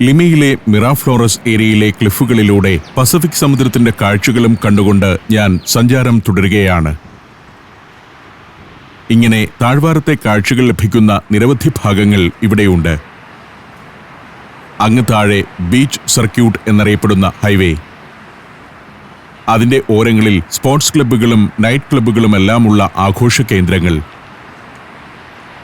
ലിമയിലെ മിറാഫ്ലോറസ് ഏരിയയിലെ ക്ലിഫുകളിലൂടെ പസഫിക് സമുദ്രത്തിന്റെ കാഴ്ചകളും കണ്ടുകൊണ്ട് ഞാൻ സഞ്ചാരം തുടരുകയാണ്. ഇങ്ങനെ താഴ്വാരത്തെ കാഴ്ചകൾ ലഭിക്കുന്ന നിരവധി ഭാഗങ്ങൾ ഇവിടെയുണ്ട്. അങ്ങ് താഴെ ബീച്ച് സർക്യൂട്ട് എന്നറിയപ്പെടുന്ന ഹൈവേ, അതിന്റെ ഓരങ്ങളിൽ സ്പോർട്സ് ക്ലബ്ബുകളും നൈറ്റ് ക്ലബ്ബുകളുമെല്ലാമുള്ള ആഘോഷ കേന്ദ്രങ്ങൾ.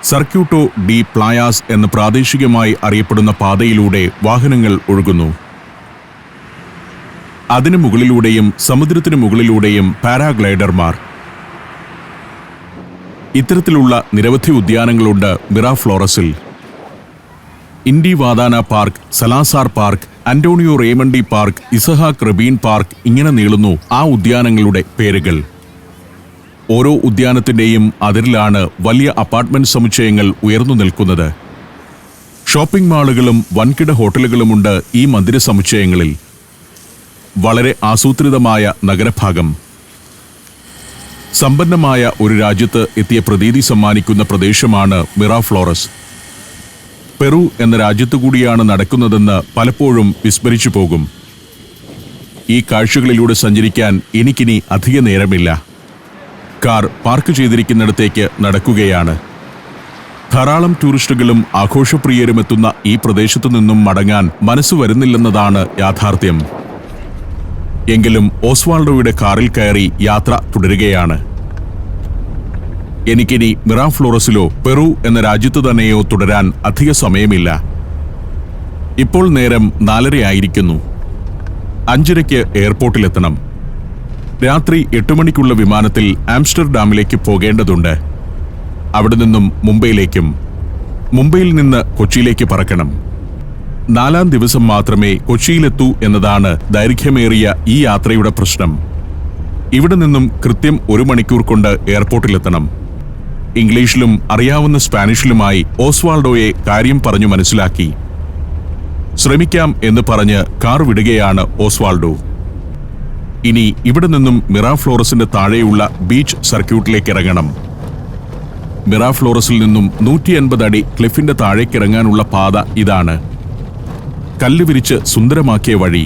സർക്യൂട്ടോ ഡി പ്ലായാസ് എന്ന് പ്രാദേശികമായി അറിയപ്പെടുന്ന പാതയിലൂടെ വാഹനങ്ങൾ ഒഴുകുന്നു. അതിനു മുകളിലൂടെയും സമുദ്രത്തിനു മുകളിലൂടെയും പാരാഗ്ലൈഡർമാർ. ഇത്തരത്തിലുള്ള നിരവധി ഉദ്യാനങ്ങളുണ്ട് മിറാഫ്ലോറസിൽ. ഇൻഡിവാദാന പാർക്ക്, സലാസാർ പാർക്ക്, അന്റോണിയോ റേമണ്ടി പാർക്ക്, ഇസഹാക്ക് റബീൻ പാർക്ക്, ഇങ്ങനെ നീളുന്നു ആ ഉദ്യാനങ്ങളുടെ പേരുകൾ. ഓരോ ഉദ്യാനത്തിന്റെയും അതിരിലാണ് വലിയ അപ്പാർട്ട്മെന്റ് സമുച്ചയങ്ങൾ ഉയർന്നു നിൽക്കുന്നത്. ഷോപ്പിംഗ് മാളുകളും വൻകിട ഹോട്ടലുകളുമുണ്ട് ഈ മന്ദിര സമുച്ചയങ്ങളിൽ. വളരെ ആസൂത്രിതമായ നഗരഭാഗം. സമ്പന്നമായ ഒരു രാജ്യത്ത് എത്തിയ പ്രതീതി സമ്മാനിക്കുന്ന പ്രദേശമാണ് മിറാഫ്ലോറസ്. പെറു എന്ന രാജ്യത്തുകൂടിയാണ് നടക്കുന്നതെന്ന് പലപ്പോഴും വിസ്മരിച്ചു പോകും. ഈ കാഴ്ചകളിലൂടെ സഞ്ചരിക്കാൻ എനിക്കിനി അധിക നേരമില്ല. കാർ പാർക്ക് ചെയ്തിരിക്കുന്നിടത്തേക്ക് നടക്കുകയാണ്. ധാരാളം ടൂറിസ്റ്റുകളും ആഘോഷപ്രിയരും എത്തുന്ന ഈ പ്രദേശത്തു നിന്നും മടങ്ങാൻ മനസ്സ് വരുന്നില്ലെന്നതാണ് യാഥാർത്ഥ്യം. എങ്കിലും ഓസ്വാൾഡോയുടെ കാറിൽ കയറി യാത്ര തുടരുകയാണ്. എനിക്കിനി മിറാഫ്ലോറസിലോ പെറു എന്ന രാജ്യത്തു തന്നെയോ തുടരാൻ അധിക സമയമില്ല. ഇപ്പോൾ നേരം 4:30 ആയിരിക്കുന്നു. 5:30 എയർപോർട്ടിലെത്തണം. രാത്രി 8 മണിക്കുള്ള വിമാനത്തിൽ ആംസ്റ്റർഡാമിലേക്ക് പോകേണ്ടതുണ്ട്. അവിടെ നിന്നും മുംബൈയിലേക്കും, മുംബൈയിൽ നിന്ന് കൊച്ചിയിലേക്ക് പറക്കണം. 4-ാം ദിവസം മാത്രമേ കൊച്ചിയിലെത്തൂ എന്നതാണ് ദൈർഘ്യമേറിയ ഈ യാത്രയുടെ പ്രശ്നം. ഇവിടെ നിന്നും കൃത്യം 1 മണിക്കൂർ കൊണ്ട് എയർപോർട്ടിലെത്തണം. ഇംഗ്ലീഷിലും അറിയാവുന്ന സ്പാനിഷിലുമായി ഓസ്വാൾഡോയെ കാര്യം പറഞ്ഞു മനസ്സിലാക്കി. ശ്രമിക്കാം എന്ന് പറഞ്ഞ് കാർ വിടുകയാണ് ഓസ്വാൾഡോ. ഇനി ഇവിടെ നിന്നും മിറാഫ്ലോറസിന്റെ താഴെയുള്ള ബീച്ച് സർക്യൂട്ടിലേക്ക് ഇറങ്ങണം. മിറാഫ്ലോറസിൽ നിന്നും 150 അടി ക്ലിഫിന്റെ താഴേക്കിറങ്ങാനുള്ള പാത ഇതാണ്. കല്ല് വിരിച്ച് സുന്ദരമാക്കിയ വഴി.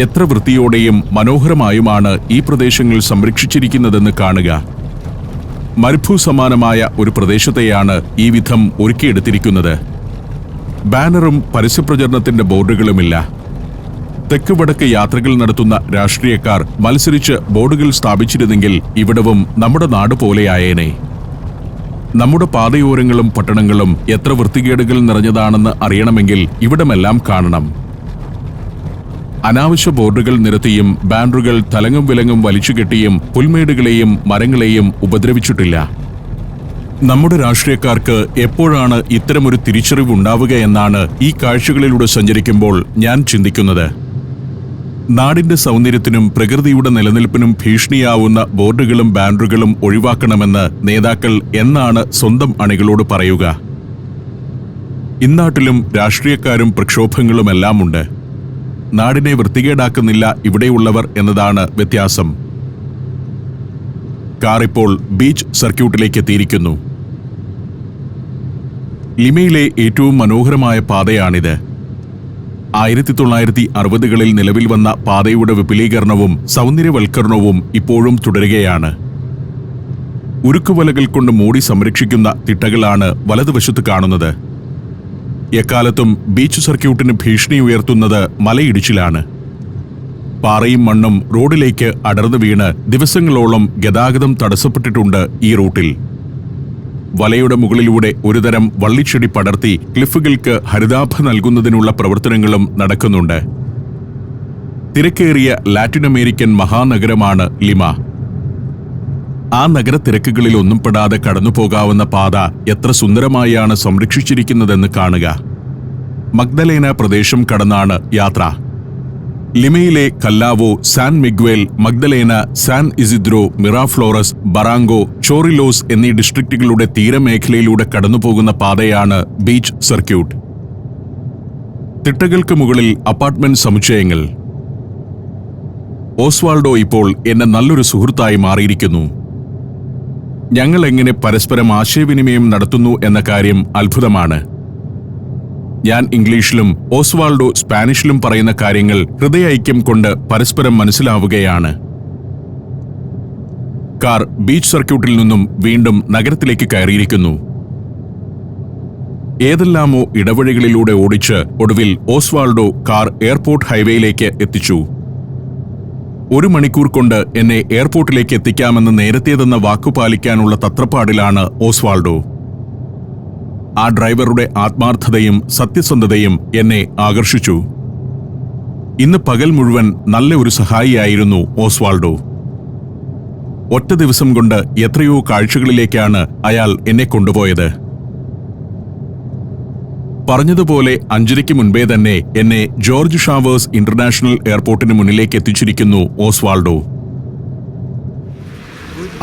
എത്ര വൃത്തിയോടെയും മനോഹരമായുമാണ് ഈ പ്രദേശങ്ങൾ സംരക്ഷിച്ചിരിക്കുന്നതെന്ന് കാണുക. മരുഭൂസമാനമായ ഒരു പ്രദേശത്തെയാണ് ഈ വിധം ഒരുക്കിയെടുത്തിരിക്കുന്നത്. ബാനറും പരസ്യപ്രചരണത്തിന്റെ ബോർഡുകളുമില്ല. തെക്ക് വടക്ക് യാത്രകൾ നടത്തുന്ന രാഷ്ട്രീയക്കാർ മത്സരിച്ച് ബോർഡുകൾ സ്ഥാപിച്ചിരുന്നെങ്കിൽ ഇവിടവും നമ്മുടെ നാട് പോലെയായേനെ. നമ്മുടെ പാതയോരങ്ങളും പട്ടണങ്ങളും എത്ര വൃത്തികേടുകൾ നിറഞ്ഞതാണെന്ന് അറിയണമെങ്കിൽ ഇവിടമെല്ലാം കാണണം. അനാവശ്യ ബോർഡുകൾ നിരത്തിയും ബാനറുകൾ തലങ്ങും വിലങ്ങും വലിച്ചുകെട്ടിയും പുൽമേടുകളെയും മരങ്ങളെയും ഉപദ്രവിച്ചിട്ടില്ല. നമ്മുടെ രാഷ്ട്രീയക്കാർക്ക് എപ്പോഴാണ് ഇത്തരമൊരു തിരിച്ചറിവുണ്ടാവുക എന്നാണ് ഈ കാഴ്ചകളിലൂടെ സഞ്ചരിക്കുമ്പോൾ ഞാൻ ചിന്തിക്കുന്നത്. നാടിന്റെ സൗന്ദര്യത്തിനും പ്രകൃതിയുടെ നിലനിൽപ്പിനും ഭീഷണിയാവുന്ന ബോർഡുകളും ബാനറുകളും ഒഴിവാക്കണമെന്ന് നേതാക്കൾ എന്നാണ് സ്വന്തം അണികളോട് പറയുക. ഇന്നാട്ടിലും രാഷ്ട്രീയക്കാരും പ്രക്ഷോഭങ്ങളുമെല്ലാമുണ്ട്. നാടിനെ വൃത്തികേടാക്കുന്നില്ല ഇവിടെയുള്ളവർ എന്നതാണ് വ്യത്യാസം. കാർ ഇപ്പോൾ ബീച്ച് സർക്യൂട്ടിലേക്ക് എത്തിയിരിക്കുന്നു. ലിമയിലെ ഏറ്റവും മനോഹരമായ പാതയാണിത്. 1960കളിൽ നിലവിൽ വന്ന പാതയുടെ വിപുലീകരണവും സൗന്ദര്യവൽക്കരണവും ഇപ്പോഴും തുടരുകയാണ്. ഉരുക്കുവലകൾ കൊണ്ട് മൂടി സംരക്ഷിക്കുന്ന തിട്ടകളാണ് വലതുവശത്ത് കാണുന്നത്. എക്കാലത്തും ബീച്ച് സർക്യൂട്ടിന് ഭീഷണി ഉയർത്തുന്നത് മലയിടിച്ചിലാണ്. പാറയും മണ്ണും റോഡിലേക്ക് അടർന്നു വീണ് ദിവസങ്ങളോളം ഗതാഗതം തടസ്സപ്പെട്ടിട്ടുണ്ട് ഈ റൂട്ടിൽ. വലയുടെ മുകളിലൂടെ ഒരുതരം വള്ളിച്ചെടി പടർത്തി ക്ലിഫുകൾക്ക് ഹരിതാഭ നൽകുന്നതിനുള്ള പ്രവർത്തനങ്ങളും നടക്കുന്നുണ്ട്. തിരക്കേറിയ ലാറ്റിൻ അമേരിക്കൻ മഹാനഗരമാണ് ലിമ. ആ നഗരത്തിരക്കുകളിൽ ഒന്നും പെടാതെ കടന്നുപോകാവുന്ന പാത എത്ര സുന്ദരമായാണ് സംരക്ഷിച്ചിരിക്കുന്നതെന്ന് കാണുക. മഗ്ദലേന പ്രദേശം കടന്നാണ് യാത്ര. ലിമയിലെ കല്ലാവോ, സാൻ മിഗ്വേൽ, മഗ്ദലേന, സാൻ ഇസിദ്രോ, മിറാഫ്ലോറസ്, ബറാങ്കോ, ചോറിലോസ് എന്നീ ഡിസ്ട്രിക്റ്റുകളുടെ തീരമേഖലയിലൂടെ കടന്നുപോകുന്ന പാതയാണ് ബീച്ച് സർക്യൂട്ട്. തിട്ടകൾക്ക് മുകളിൽ അപ്പാർട്ട്മെന്റ് സമുച്ചയങ്ങൾ. ഓസ്വാൾഡോ ഇപ്പോൾ എന്നെ നല്ലൊരു സുഹൃത്തായി മാറിയിരിക്കുന്നു. ഞങ്ങൾ എങ്ങനെ പരസ്പരം ആശയവിനിമയം നടത്തുന്നു എന്ന കാര്യം അത്ഭുതമാണ്. ഞാൻ ഇംഗ്ലീഷിലും ഓസ്വാൾഡോ സ്പാനിഷിലും പറയുന്ന കാര്യങ്ങൾ ഹൃദയൈക്യം കൊണ്ട് പരസ്പരം മനസ്സിലാവുകയാണ്. കാർ ബീച്ച് സർക്യൂട്ടിൽ നിന്നും വീണ്ടും നഗരത്തിലേക്ക് കയറിയിരിക്കുന്നു. ഏതെല്ലാമോ ഇടവഴികളിലൂടെ ഓടിച്ച് ഒടുവിൽ ഓസ്വാൾഡോ കാർ എയർപോർട്ട് ഹൈവേയിലേക്ക് എത്തിച്ചു. 1 മണിക്കൂർ കൊണ്ട് എന്നെ എയർപോർട്ടിലേക്ക് എത്തിക്കാമെന്ന് നേരത്തെ തന്ന വാക്കുപാലിക്കാനുള്ള തത്രപ്പാടിലാണ് ഓസ്വാൾഡോ. ആ ഡ്രൈവറുടെ ആത്മാർത്ഥതയും സത്യസന്ധതയും എന്നെ ആകർഷിച്ചു. ഇന്ന് പകൽ മുഴുവൻ നല്ല ഒരു സഹായിയായിരുന്നു ഓസ്വാൾഡോ. ഒറ്റ ദിവസം കൊണ്ട് എത്രയോ കാഴ്ചകളിലേക്കാണ് അയാൾ എന്നെ കൊണ്ടുപോയത്. പറഞ്ഞതുപോലെ 5:30 മുൻപേ തന്നെ എന്നെ ജോർജ് ഷാവേഴ്സ് ഇന്റർനാഷണൽ എയർപോർട്ടിന് മുന്നിലേക്ക് എത്തിച്ചിരിക്കുന്നു ഓസ്വാൾഡോ.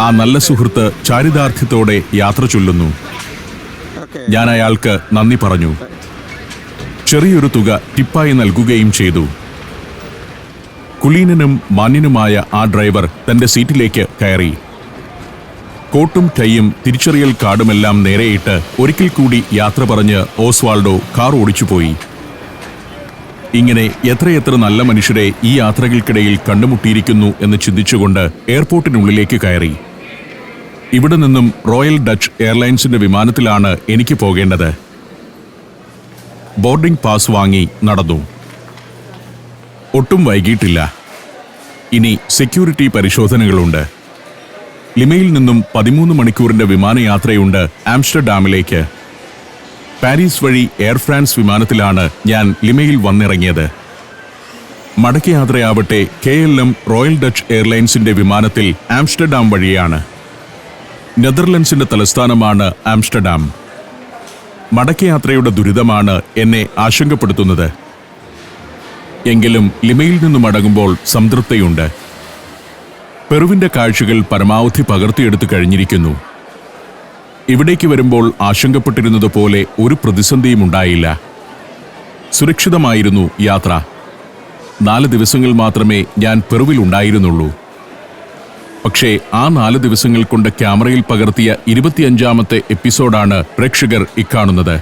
ആ നല്ല സുഹൃത്ത് ചാരിതാർത്ഥ്യത്തോടെ യാത്ര ചൊല്ലുന്നു. ഞാൻ അയാൾക്ക് നന്ദി പറഞ്ഞു. ചെറിയൊരു തുക ടിപ്പായി നൽകുകയും ചെയ്തു. കുലീനനും മാന്യനുമായ ആ ഡ്രൈവർ തന്റെ സീറ്റിലേക്ക് കയറി. കോട്ടും ടൈയും തിരിച്ചറിയൽ കാർഡുമെല്ലാം നേരെയിട്ട് ഒരിക്കൽ കൂടി യാത്ര പറഞ്ഞ് ഓസ്വാൾഡോ കാർ ഓടിച്ചുപോയി. ഇങ്ങനെ എത്രയെത്ര നല്ല മനുഷ്യരെ ഈ യാത്രകൾക്കിടയിൽ കണ്ടുമുട്ടിയിരിക്കുന്നു എന്ന് ചിന്തിച്ചുകൊണ്ട് എയർപോർട്ടിനുള്ളിലേക്ക് കയറി. ഇവിടെ നിന്നും റോയൽ ഡച്ച് എയർലൈൻസിന്റെ വിമാനത്തിലാണ് എനിക്ക് പോകേണ്ടത്. ബോർഡിംഗ് പാസ് വാങ്ങി നടന്നു. ഒട്ടും വൈകിട്ടില്ല. ഇനി സെക്യൂരിറ്റി പരിശോധനകളുണ്ട്. ലിമയിൽ നിന്നും 13 മണിക്കൂറിന്റെ വിമാനയാത്രയുണ്ട് ആംസ്റ്റർഡാമിലേക്ക്. പാരീസ് വഴി എയർ ഫ്രാൻസ് വിമാനത്തിലാണ് ഞാൻ ലിമയിൽ വന്നിറങ്ങിയത്. മടക്കയാത്രയാവട്ടെ KLM റോയൽ ഡച്ച് എയർലൈൻസിന്റെ വിമാനത്തിൽ ആംസ്റ്റർഡാം വഴിയാണ്. നെതർലൻഡ്സിന്റെ തലസ്ഥാനമാണ് ആംസ്റ്റർഡാം. മടക്കയാത്രയുടെ ദുരിതമാണ് എന്നെ ആശങ്കപ്പെടുത്തുന്നത്. എങ്കിലും ലിമയിൽ നിന്നും മടങ്ങുമ്പോൾ സംതൃപ്തിയുണ്ട്. പെറുവിന്റെ കാഴ്ചകൾ പരമാവധി പകർത്തിയെടുത്തു കഴിഞ്ഞിരിക്കുന്നു. ഇവിടേക്ക് വരുമ്പോൾ ആശങ്കപ്പെട്ടിരുന്നതുപോലെ ഒരു പ്രതിസന്ധിയും ഉണ്ടായില്ല. സുരക്ഷിതമായിരുന്നു യാത്ര. 4 ദിവസങ്ങൾ മാത്രമേ ഞാൻ പെറുവിൽ ഉണ്ടായിരുന്നുള്ളൂ. പക്ഷേ ആ 4 ദിവസങ്ങൾ കൊണ്ട് ക്യാമറയിൽ പകർത്തിയ 25ാമത്തെ എപ്പിസോഡാണ് പ്രേക്ഷകർ ഇക്കാണുന്നത്.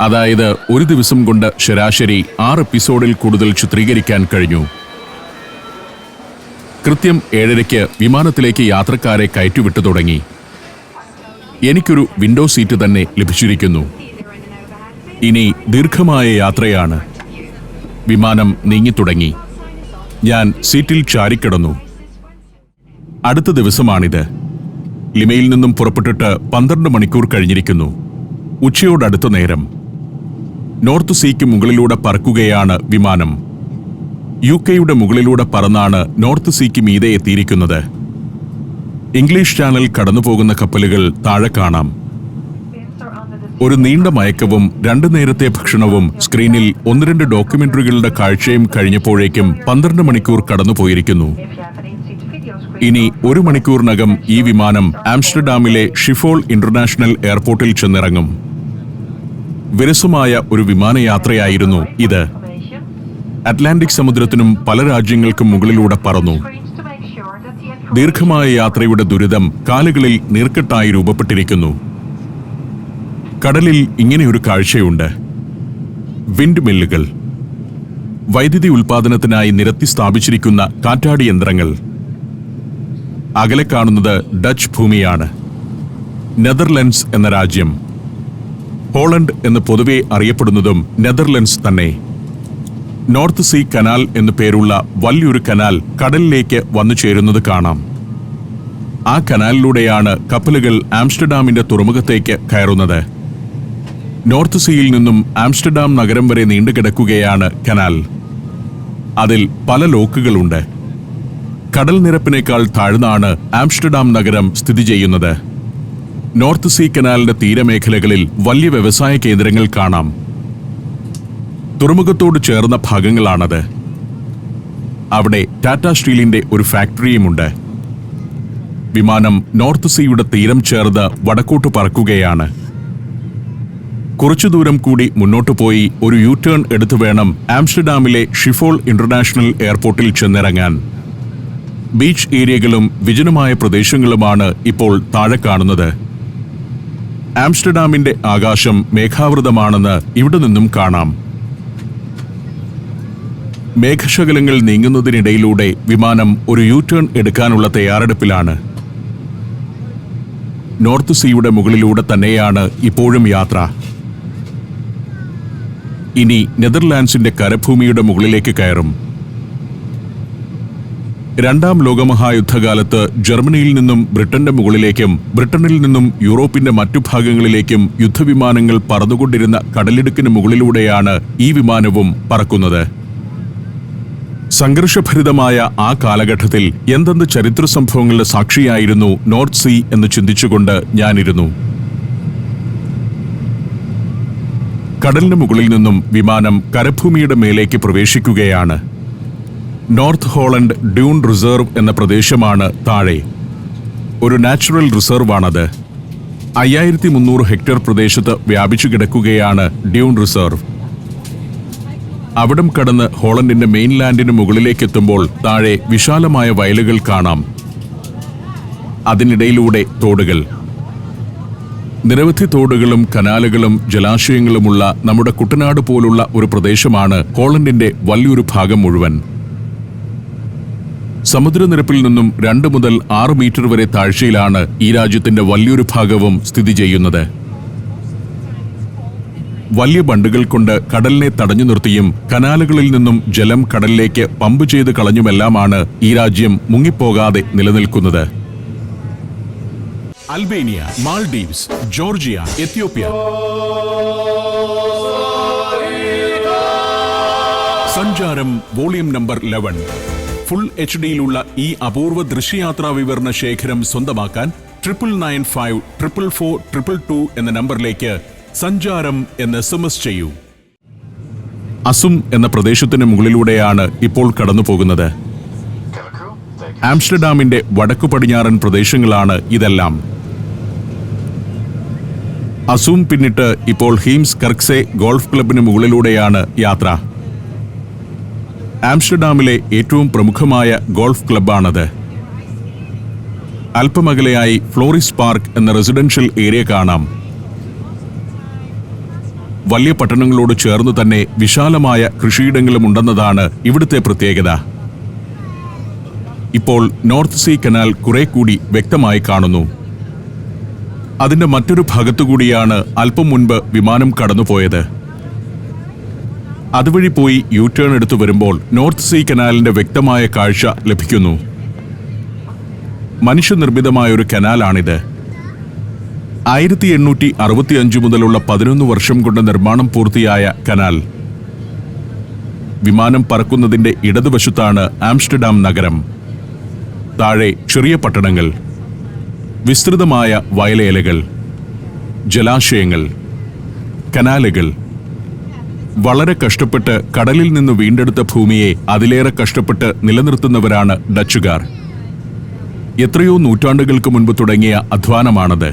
അതായത് ഒരു ദിവസം കൊണ്ട് ശരാശരി 6 എപ്പിസോഡിൽ കൂടുതൽ ചിത്രീകരിക്കാൻ കഴിഞ്ഞു. കൃത്യം 7:30 വിമാനത്തിലേക്ക് യാത്രക്കാരെ കയറ്റിവിട്ടു തുടങ്ങി. എനിക്കൊരു വിൻഡോ സീറ്റ് തന്നെ ലഭിച്ചിരിക്കുന്നു. ഇനി ദീർഘമായ യാത്രയാണ്. വിമാനം നീങ്ങിത്തുടങ്ങി. ഞാൻ സീറ്റിൽ ചാരിക്കിടന്നു. അടുത്ത ദിവസമാണിത്. ലിമയിൽ നിന്നും പുറപ്പെട്ടിട്ട് 12 മണിക്കൂർ കഴിഞ്ഞിരിക്കുന്നു. ഉച്ചയോടടുത്ത നേരം. നോർത്ത് സീക്ക് മുകളിലൂടെ പറക്കുകയാണ് വിമാനം. UK-യുടെ മുകളിലൂടെ പറന്നാണ് നോർത്ത് സീക്ക് മീതെ എത്തിയിരിക്കുന്നത്. ഇംഗ്ലീഷ് ചാനൽ കടന്നുപോകുന്ന കപ്പലുകൾ താഴെ കാണാം. ഒരു നീണ്ട മയക്കവും 2 നേരത്തെ ഭക്ഷണവും സ്ക്രീനിൽ 1-2 ഡോക്യുമെന്ററികളുടെ കാഴ്ചയും കഴിഞ്ഞപ്പോഴേക്കും 12 മണിക്കൂർ കടന്നുപോയിരിക്കുന്നു. ഇനി 1 മണിക്കൂറിനകം ഈ വിമാനം ആംസ്റ്റർഡാമിലെ ഷിഫോൾ ഇന്റർനാഷണൽ എയർപോർട്ടിൽ ചെന്നിറങ്ങും. വിരസമായ ഒരു വിമാനയാത്രയായിരുന്നു ഇത്. അറ്റ്ലാന്റിക് സമുദ്രത്തിനും പല രാജ്യങ്ങൾക്കും മുകളിലൂടെ പറന്നു. ദീർഘമായ യാത്രയുടെ ദുരിതം കാലുകളിൽ നീർക്കെട്ടായി രൂപപ്പെട്ടിരിക്കുന്നു. കടലിൽ ഇങ്ങനെയൊരു കാഴ്ചയുണ്ട്. വിൻഡ് മില്ലുകൾ, വൈദ്യുതി ഉൽപാദനത്തിനായി നിരത്തി സ്ഥാപിച്ചിരിക്കുന്ന കാറ്റാടി യന്ത്രങ്ങൾ. അകലെ കാണുന്നത് ഡച്ച് ഭൂമിയാണ്. നെതർലൻഡ്സ് എന്ന രാജ്യം. ഹോളണ്ട് എന്ന് പൊതുവെ അറിയപ്പെടുന്നതും നെതർലൻഡ്സ് തന്നെ. നോർത്ത് സീ കനാൽ എന്നു പേരുള്ള വലിയൊരു കനാൽ കടലിലേക്ക് വന്നു ചേരുന്നത് കാണാം. ആ കനാലിലൂടെയാണ് കപ്പലുകൾ ആംസ്റ്റർഡാമിന്റെ തുറമുഖത്തേക്ക് കയറുന്നത്. നോർത്ത് സീയിൽ നിന്നും ആംസ്റ്റർഡാം നഗരം വരെ നീണ്ടുകിടക്കുകയാണ് കനാൽ. അതിൽ പല ലോക്കുകളുണ്ട്. കടൽ നിരപ്പിനേക്കാൾ താഴ്ന്നാണ് ആംസ്റ്റർഡാം നഗരം സ്ഥിതി ചെയ്യുന്നത്. നോർത്ത് സീ കനാലിന്റെ തീരമേഖലകളിൽ വലിയ വ്യവസായ കേന്ദ്രങ്ങൾ കാണാം. തുറമുഖത്തോട് ചേർന്ന ഭാഗങ്ങളാണത്. അവിടെ ടാറ്റ സ്റ്റീലിന്റെ ഒരു ഫാക്ടറിയുമുണ്ട്. വിമാനം നോർത്ത് സീയുടെ തീരം ചേർന്ന് വടക്കോട്ട് പറക്കുകയാണ്. കുറച്ചു ദൂരം കൂടി മുന്നോട്ടു പോയി ഒരു യു-ടേൺ എടുത്തു വേണം ആംസ്റ്റർഡാമിലെ ഷിഫോൾ ഇന്റർനാഷണൽ എയർപോർട്ടിൽ ചെന്നിറങ്ങാൻ. ബീച്ച് ഏരിയകളും വിജനമായ പ്രദേശങ്ങളുമാണ് ഇപ്പോൾ താഴെ കാണുന്നത്. ആംസ്റ്റർഡാമിന്റെ ആകാശം മേഘാവൃതമാണെന്ന് ഇവിടെ നിന്നും കാണാം. മേഘശകലങ്ങൾ നീങ്ങുന്നതിനിടയിലൂടെ വിമാനം ഒരു യു-ടേൺ എടുക്കാനുള്ള തയ്യാറെടുപ്പിലാണ്. നോർത്ത് സീയുടെ മുകളിലൂടെ തന്നെയാണ് ഇപ്പോഴും യാത്ര. ഇനി നെതർലാൻഡ്സിന്റെ കരഭൂമിയുടെ മുകളിലേക്ക് കയറും. രണ്ടാം ലോകമഹായുദ്ധകാലത്ത് ജർമ്മനിയിൽ നിന്നും ബ്രിട്ടന്റെ മുകളിലേക്കും ബ്രിട്ടനിൽ നിന്നും യൂറോപ്പിന്റെ മറ്റു ഭാഗങ്ങളിലേക്കും യുദ്ധവിമാനങ്ങൾ പറന്നുകൊണ്ടിരുന്ന കടലിടുക്കിന് മുകളിലൂടെയാണ് ഈ വിമാനവും പറക്കുന്നത്. സംഘർഷഭരിതമായ ആ കാലഘട്ടത്തിൽ എന്തെന്ത് ചരിത്ര സംഭവങ്ങളുടെ സാക്ഷിയായിരുന്നു നോർത്ത് സീ എന്ന് ചിന്തിച്ചുകൊണ്ട് ഞാനിരുന്നു. കടലിന് മുകളിൽ നിന്നും വിമാനം കരഭൂമിയുടെ മേലേക്ക് പ്രവേശിക്കുകയാണ്. നോർത്ത് ഹോളണ്ട് ഡ്യൂൺ റിസർവ് എന്ന പ്രദേശമാണ് താഴെ. ഒരു നാച്ചുറൽ റിസർവാണത്. 5300 ഹെക്ടർ പ്രദേശത്ത് വ്യാപിച്ചു കിടക്കുകയാണ് ഡ്യൂൺ റിസർവ്. അവിടം കടന്ന് ഹോളണ്ടിന്റെ മെയിൻലാൻഡിന് മുകളിലേക്കെത്തുമ്പോൾ താഴെ വിശാലമായ വയലുകൾ കാണാം. അതിനിടയിലൂടെ തോടുകൾ. നിരവധി തോടുകളും കനാലുകളും ജലാശയങ്ങളുമുള്ള നമ്മുടെ കുട്ടനാട് പോലുള്ള ഒരു പ്രദേശമാണ് ഹോളണ്ടിന്റെ വലിയൊരു ഭാഗം മുഴുവൻ. സമുദ്രനിരപ്പിൽ നിന്നും 2 മുതൽ 6 മീറ്റർ വരെ താഴ്ചയിലാണ് ഈ രാജ്യത്തിന്റെ വലിയൊരു ഭാഗവും സ്ഥിതി ചെയ്യുന്നത്. വലിയ ബണ്ടുകൾ കൊണ്ട് കടലിനെ തടഞ്ഞു നിർത്തിയും കനാലുകളിൽ നിന്നും ജലം കടലിലേക്ക് പമ്പ് ചെയ്ത് കളഞ്ഞുമെല്ലാമാണ് ഈ രാജ്യം മുങ്ങിപ്പോകാതെ നിലനിൽക്കുന്നത്. Albania, Maldives, Georgia, Ethiopia. സഞ്ചാരം വോളിയം നമ്പർ 11. ഫുൾ HD-യിലുള്ള ഈ അപൂർവ ദൃശ്യയാത്രാ വിവരണ ശേഖരം സ്വന്തമാക്കാൻ 9995444222 എന്ന നമ്പറിലേക്ക് സഞ്ചാരം എന്ന് SMS ചെയ്യൂ. അസും എന്ന പ്രദേശത്തിന് മുകളിലൂടെയാണ് ഇപ്പോൾ കടന്നു പോകുന്നത്. ആംസ്റ്റർഡാമിന്റെ വടക്കു പടിഞ്ഞാറൻ പ്രദേശങ്ങളാണ് ഇതെല്ലാം. അസും പിന്നിട്ട് ഇപ്പോൾ ഹീംസ് കർക്സെ ഗോൾഫ് ക്ലബിന് മുകളിലൂടെയാണ് യാത്ര. ആംസ്റ്റർഡാമിലെ ഏറ്റവും പ്രമുഖമായ ഗോൾഫ് ക്ലബ്ബാണത്. അല്പമകലെയായി ഫ്ലോറിസ് പാർക്ക് എന്ന റെസിഡൻഷ്യൽ ഏരിയ കാണാം. വലിയ പട്ടണങ്ങളോട് ചേർന്ന് തന്നെ വിശാലമായ കൃഷിയിടങ്ങളും ഉണ്ടെന്നതാണ് ഇവിടുത്തെ പ്രത്യേകത. ഇപ്പോൾ നോർത്ത് സീ കനാൽ കുറെ കൂടി വ്യക്തമായി കാണുന്നു. അതിന്റെ മറ്റൊരു ഭാഗത്തുകൂടിയാണ് അല്പം മുൻപ് വിമാനം കടന്നുപോയത്. അതുവഴി പോയി യു-ടേൺ എടുത്തു വരുമ്പോൾ നോർത്ത് സീ കനാലിന്റെ വ്യക്തമായ കാഴ്ച ലഭിക്കുന്നു. മനുഷ്യനിർമ്മിതമായൊരു കനാലാണിത്. 1865 മുതലുള്ള 11 വർഷം കൊണ്ട് നിർമ്മാണം പൂർത്തിയായ കനാൽ. വിമാനം പറക്കുന്നതിന്റെ ഇടതുവശത്താണ് ആംസ്റ്റർഡാം നഗരം. താഴെ ചെറിയ പട്ടണങ്ങൾ, വിസ്തൃതമായ വയലേലകൾ, ജലാശയങ്ങൾ, കനാലുകൾ. വളരെ കഷ്ടപ്പെട്ട് കടലിൽ നിന്ന് വീണ്ടെടുത്ത ഭൂമിയെ അതിലേറെ കഷ്ടപ്പെട്ട് നിലനിർത്തുന്നവരാണ് ഡച്ചുകാർ. എത്രയോ നൂറ്റാണ്ടുകൾക്ക് മുൻപ് തുടങ്ങിയ അധ്വാനമാണത്.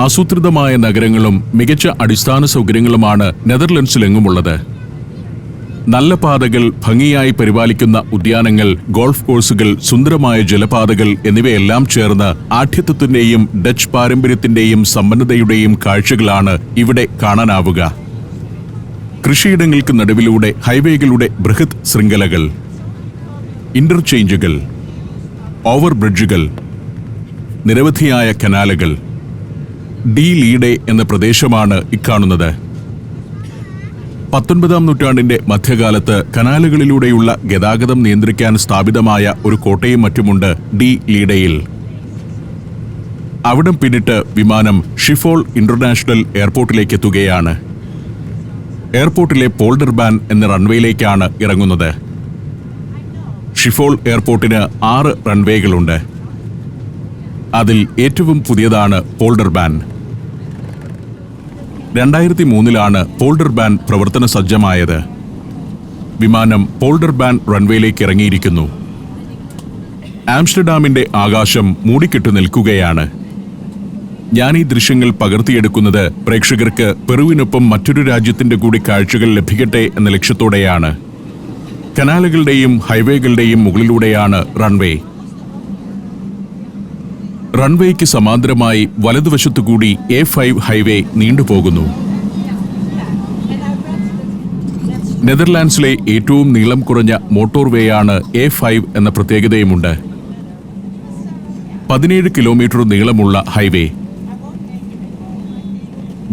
ആസൂത്രിതമായ നഗരങ്ങളും മികച്ച അടിസ്ഥാന സൗകര്യങ്ങളുമാണ് നെതർലൻഡ്സിലെങ്ങുമുള്ളത്. നല്ല പാതകൾ, ഭംഗിയായി പരിപാലിക്കുന്ന ഉദ്യാനങ്ങൾ, ഗോൾഫ് കോഴ്സുകൾ, സുന്ദരമായ ജലപാതകൾ എന്നിവയെല്ലാം ചേർന്ന് ആഠ്യത്വത്തിന്റെയും ഡച്ച് പാരമ്പര്യത്തിന്റെയും സമ്പന്നതയുടെയും കാഴ്ചകളാണ് ഇവിടെ കാണാനാവുക. കൃഷിയിടങ്ങൾക്ക് നടുവിലൂടെ ഹൈവേകളുടെ ബൃഹത് ശൃംഖലകൾ, ഇന്റർചേഞ്ചുകൾ, ഓവർ ബ്രിഡ്ജുകൾ, നിരവധിയായ കനാലുകൾ. ഡി ലീഡെ എന്ന പ്രദേശമാണ് ഇക്കാണുന്നത്. 19-ാം നൂറ്റാണ്ടിന്റെ മധ്യകാലത്ത് കനാലുകളിലൂടെയുള്ള ഗതാഗതം നിയന്ത്രിക്കാൻ സ്ഥാപിതമായ ഒരു കോട്ടയും മറ്റുമുണ്ട് ഡി ലീഡയിൽ. അവിടം പിന്നിട്ട് വിമാനം ഷിഫോൾ ഇന്റർനാഷണൽ എയർപോർട്ടിലേക്ക് എത്തുകയാണ്. എയർപോർട്ടിലെ പോൾഡർബാൻ എന്ന റൺവേയിലേക്കാണ് ഇറങ്ങുന്നത്. ഷിഫോൾ എയർപോർട്ടിന് 6 റൺവേകളുണ്ട്. അതിൽ ഏറ്റവും പുതിയതാണ് പോൾഡർബാൻ. 2003-ലാണ് പോൾഡർബാൻ പ്രവർത്തന സജ്ജമായത്. വിമാനം പോൾഡർബാൻ റൺവേയിലേക്ക് ഇറങ്ങിയിരിക്കുന്നു. ആംസ്റ്റർഡാമിന്റെ ആകാശം മൂടിക്കെട്ടു നിൽക്കുകയാണ്. ഞാൻ ഈ ദൃശ്യങ്ങൾ പകർത്തിയെടുക്കുന്നത് പ്രേക്ഷകർക്ക് പെറുവിനൊപ്പം മറ്റൊരു രാജ്യത്തിന്റെ കൂടി കാഴ്ചകൾ ലഭിക്കട്ടെ എന്ന ലക്ഷ്യത്തോടെയാണ്. കനാലുകളുടെയും ഹൈവേകളുടെയും മുകളിലൂടെയാണ് റൺവേ. റൺവേക്ക് സമാന്തരമായി വലതുവശത്തുകൂടി A5 ഹൈവേ നീണ്ടുപോകുന്നു. നെതർലാൻഡ്സിലെ ഏറ്റവും നീളം കുറഞ്ഞ മോട്ടോർവേയാണ് A5 എന്ന പ്രത്യേകതയുമുണ്ട്. 17 കിലോമീറ്റർ നീളമുള്ള ഹൈവേ.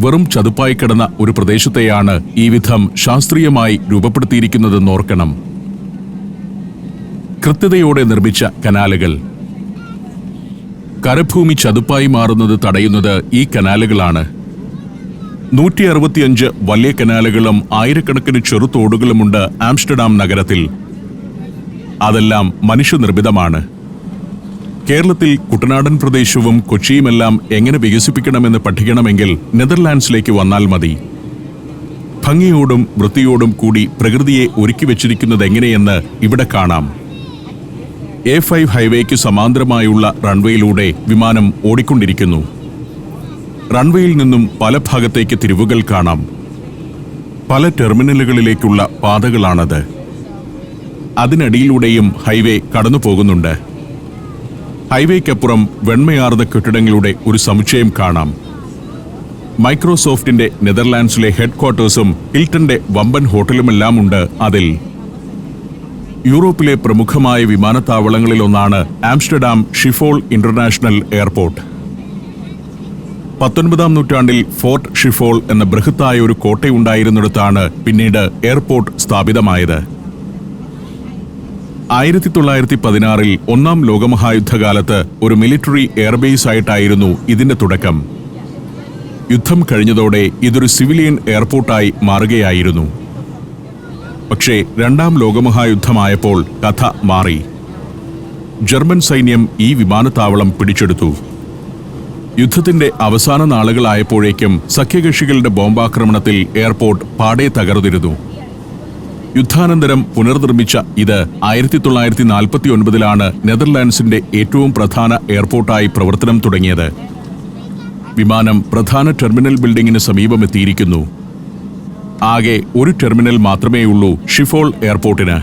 വെറും ചതുപ്പായി കിടന്ന ഒരു പ്രദേശത്തെയാണ് ഈ വിധം ശാസ്ത്രീയമായി രൂപപ്പെടുത്തിയിരിക്കുന്നതെന്ന് ഓർക്കണം. കൃത്യതയോടെ നിർമ്മിച്ച കനാലുകൾ. കരഭൂമി ചതുപ്പായി മാറുന്നത് തടയുന്നത് ഈ കനാലുകളാണ്. 165 വലിയ കനാലുകളും ആയിരക്കണക്കിന് ചെറുതോടുകളുമുണ്ട് ആംസ്റ്റർഡാം നഗരത്തിൽ. അതെല്ലാം മനുഷ്യനിർമ്മിതമാണ്. കേരളത്തിൽ കുട്ടനാടൻ പ്രദേശവും കൊച്ചിയുമെല്ലാം എങ്ങനെ വികസിപ്പിക്കണമെന്ന് പഠിക്കണമെങ്കിൽ നെതർലാൻഡ്സിലേക്ക് വന്നാൽ മതി. ഭംഗിയോടും വൃത്തിയോടും കൂടി പ്രകൃതിയെ ഒരുക്കി വച്ചിരിക്കുന്നത് എങ്ങനെയെന്ന് ഇവിടെ കാണാം. A5 ഹൈവേക്ക് സമാന്തരമായുള്ള റൺവേയിലൂടെ വിമാനം ഓടിക്കൊണ്ടിരിക്കുന്നു. റൺവേയിൽ നിന്നും പല ഭാഗത്തേക്ക് തിരിവുകൾ കാണാം. പല ടെർമിനലുകളിലേക്കുള്ള പാതകളാണത്. അതിനടിയിലൂടെയും ഹൈവേ കടന്നു പോകുന്നുണ്ട്. ഹൈവേക്കപ്പുറം വെണ്മയാർന്ന കെട്ടിടങ്ങളുടെ ഒരു സമുച്ചയം കാണാം. മൈക്രോസോഫ്റ്റിന്റെ നെതർലാൻഡ്സിലെ ഹെഡ്ക്വാർട്ടേഴ്സും ഹിൽട്ടന്റെ വമ്പൻ ഹോട്ടലുമെല്ലാം ഉണ്ട് അതിൽ. യൂറോപ്പിലെ പ്രമുഖമായ വിമാനത്താവളങ്ങളിലൊന്നാണ് ആംസ്റ്റർഡാം ഷിഫോൾ ഇന്റർനാഷണൽ എയർപോർട്ട്. 19-ാം നൂറ്റാണ്ടിൽ ഫോർട്ട് ഷിഫോൾ എന്ന ബൃഹത്തായ ഒരു കോട്ടയുണ്ടായിരുന്നിടത്താണ് പിന്നീട് എയർപോർട്ട് സ്ഥാപിതമായത്. 1916-ൽ 1-ാം ലോകമഹായുദ്ധകാലത്ത് ഒരു മിലിറ്ററി എയർബേസ് ആയിട്ടായിരുന്നു ഇതിന്റെ തുടക്കം. യുദ്ധം കഴിഞ്ഞതോടെ ഇതൊരു സിവിലിയൻ എയർപോർട്ടായി മാറുകയായിരുന്നു. പക്ഷേ 2-ാം ലോകമഹായുദ്ധമായപ്പോൾ കഥ മാറി. ജർമ്മൻ സൈന്യം ഈ വിമാനത്താവളം പിടിച്ചെടുത്തു. യുദ്ധത്തിന്റെ അവസാന നാളുകളായപ്പോഴേക്കും സഖ്യകക്ഷികളുടെ ബോംബാക്രമണത്തിൽ എയർപോർട്ട് പാടെ തകർന്നിരുന്നു. യുദ്ധാനന്തരം പുനർനിർമ്മിച്ച ഇത് 1949-ലാണ് നെതർലാൻഡ്സിന്റെ ഏറ്റവും പ്രധാന എയർപോർട്ടായി പ്രവർത്തനം തുടങ്ങിയത്. വിമാനം പ്രധാന ടെർമിനൽ ബിൽഡിംഗിന് സമീപമെത്തിയിരിക്കുന്നു. ആകെ ഒരു ടെർമിനൽ മാത്രമേയുള്ളൂ ഷിഫോൾ എയർപോർട്ടിന്.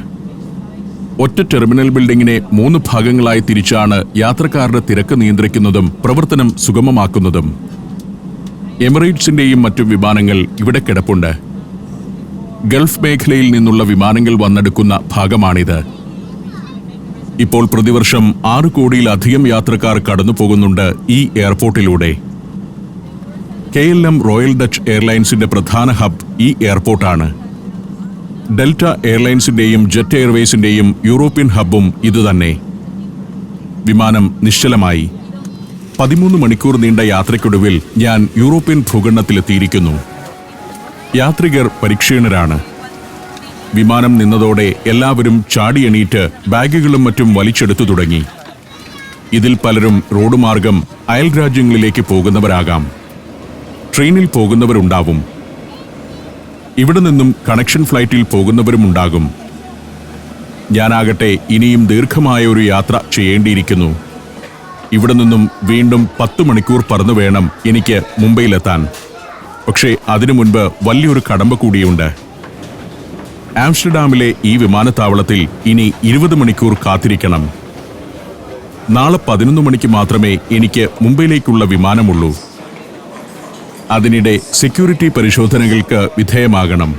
ഒറ്റ ടെർമിനൽ ബിൽഡിംഗിനെ 3 ഭാഗങ്ങളായി തിരിച്ചാണ് യാത്രക്കാരുടെ തിരക്ക് നിയന്ത്രിക്കുന്നതും പ്രവർത്തനം സുഗമമാക്കുന്നതും. എമിറേറ്റ്സിന്റെയും മറ്റു വിമാനങ്ങൾ ഇവിടെ കിടപ്പുണ്ട്. ഗൾഫ് മേഖലയിൽ നിന്നുള്ള വിമാനങ്ങൾ വന്നെടുക്കുന്ന ഭാഗമാണിത്. ഇപ്പോൾ പ്രതിവർഷം 6 കോടിയിലധികം യാത്രക്കാർ കടന്നു പോകുന്നുണ്ട് ഈ എയർപോർട്ടിലൂടെ. KLM റോയൽ ഡച്ച് എയർലൈൻസിന്റെ പ്രധാന ഹബ് ഈ എയർപോർട്ടാണ്. ഡെൽറ്റ എയർലൈൻസിന്റെയും ജെറ്റ് എയർവേസിന്റെയും യൂറോപ്യൻ ഹബ്ബും ഇതുതന്നെ. വിമാനം നിശ്ചലമായി. 13 മണിക്കൂർ നീണ്ട യാത്രയ്ക്കൊടുവിൽ ഞാൻ യൂറോപ്യൻ ഭൂഖണ്ഡത്തിലെത്തിയിരിക്കുന്നു. യാത്രികർ പരിക്ഷീണരാണ്. വിമാനം നിന്നതോടെ എല്ലാവരും ചാടിയെണീറ്റ് ബാഗുകളും മറ്റും വലിച്ചെടുത്തു തുടങ്ങി. ഇതിൽ പലരും റോഡ് മാർഗം അയൽ രാജ്യങ്ങളിലേക്ക് പോകുന്നവരാകാം. ട്രെയിനിൽ പോകുന്നവരുണ്ടാവും. ഇവിടെ നിന്നും കണക്ഷൻ ഫ്ലൈറ്റിൽ പോകുന്നവരുമുണ്ടാകും. ഞാനാകട്ടെ ഇനിയും ദീർഘമായ ഒരു യാത്ര ചെയ്യേണ്ടിയിരിക്കുന്നു. ഇവിടെ നിന്നും വീണ്ടും 10 മണിക്കൂർ പറന്നു വേണം എനിക്ക് മുംബൈയിലെത്താൻ. പക്ഷേ അതിനു മുൻപ് വലിയൊരു കടമ്പ കൂടിയുണ്ട്. ആംസ്റ്റർഡാമിലെ ഈ വിമാനത്താവളത്തിൽ ഇനി 20 മണിക്കൂർ കാത്തിരിക്കണം. നാളെ 11 മണിക്ക് മാത്രമേ എനിക്ക് മുംബൈയിലേക്കുള്ള വിമാനമുള്ളൂ. അതിനിടെ സെക്യൂരിറ്റി പരിശോധനകൾക്ക് വിധേയമാകണം.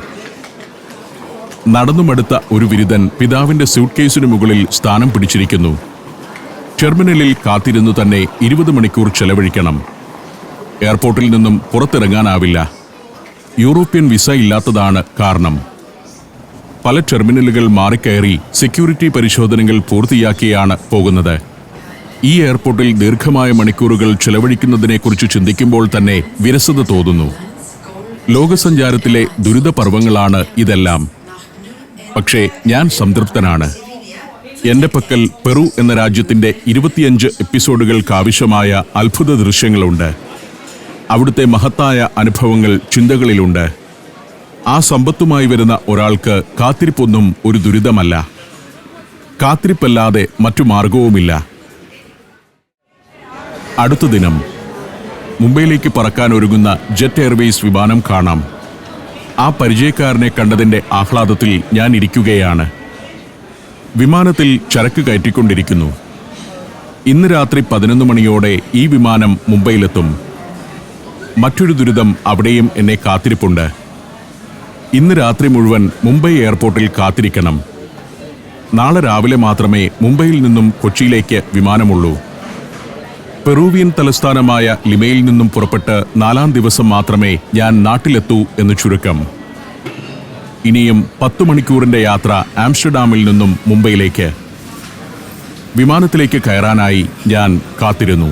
നടന്നുമടുത്ത ഒരു വിരുദ്ധൻ പിതാവിന്റെ സ്യൂട്ട് കേസിനു മുകളിൽ സ്ഥാനം പിടിച്ചിരിക്കുന്നു. ടെർമിനലിൽ കാത്തിരുന്നു തന്നെ 20 മണിക്കൂർ ചെലവഴിക്കണം. എയർപോർട്ടിൽ നിന്നും പുറത്തിറങ്ങാനാവില്ല. യൂറോപ്യൻ വിസ ഇല്ലാത്തതാണ് കാരണം. പല ടെർമിനലുകൾ മാറിക്കയറി സെക്യൂരിറ്റി പരിശോധനകൾ പൂർത്തിയാക്കിയാണ് പോകുന്നത്. ഈ എയർപോർട്ടിൽ ദീർഘമായ മണിക്കൂറുകൾ ചെലവഴിക്കുന്നതിനെക്കുറിച്ച് ചിന്തിക്കുമ്പോൾ തന്നെ വിരസത തോന്നുന്നു. ലോകസഞ്ചാരത്തിലെ ദുരിതപർവങ്ങളാണ് ഇതെല്ലാം. പക്ഷേ ഞാൻ സംതൃപ്തനാണ്. എന്റെ പക്കൽ പെറു എന്ന രാജ്യത്തിന്റെ 25 എപ്പിസോഡുകൾക്കാവശ്യമായ അത്ഭുത ദൃശ്യങ്ങളുണ്ട്. അവിടുത്തെ മഹത്തായ അനുഭവങ്ങൾ ചിന്തകളിലുണ്ട്. ആ സമ്പത്തുമായി വരുന്ന ഒരാൾക്ക് കാത്തിരിപ്പൊന്നും ഒരു ദുരിതമല്ല. കാത്തിരിപ്പല്ലാതെ മറ്റു മാർഗവുമില്ല. അടുത്ത ദിനം മുംബൈയിലേക്ക് പറക്കാൻ ഒരുങ്ങുന്ന ജെറ്റ് എയർവേസ് വിമാനം കാണാം. ആ പരിചയക്കാരനെ കണ്ടതിന്റെ ആഹ്ലാദത്തിൽ ഞാൻ ഇരിക്കുകയാണ്. വിമാനത്തിൽ ചരക്ക് കയറ്റിക്കൊണ്ടിരിക്കുന്നു. ഇന്ന് രാത്രി 11 മണിയോടെ ഈ വിമാനം മുംബൈയിലെത്തും. മറ്റൊരു ദുരിതം അവിടെയും എന്നെ കാത്തിരിപ്പുണ്ട്. ഇന്ന് രാത്രി മുഴുവൻ മുംബൈ എയർപോർട്ടിൽ കാത്തിരിക്കണം. നാളെ രാവിലെ മാത്രമേ മുംബൈയിൽ നിന്നും കൊച്ചിയിലേക്ക് വിമാനമുള്ളൂ. പെറൂവിയൻ തലസ്ഥാനമായ ലിമയിൽ നിന്നും പുറപ്പെട്ട് 4-ാം ദിവസം മാത്രമേ ഞാൻ നാട്ടിലെത്തൂ എന്ന് ചുരുക്കം. ഇനിയും 10 മണിക്കൂറിന്റെ യാത്ര ആംസ്റ്റർഡാമിൽ നിന്നും മുംബൈയിലേക്ക്. വിമാനത്തിലേക്ക് കയറാനായി ഞാൻ കാത്തിരുന്നു.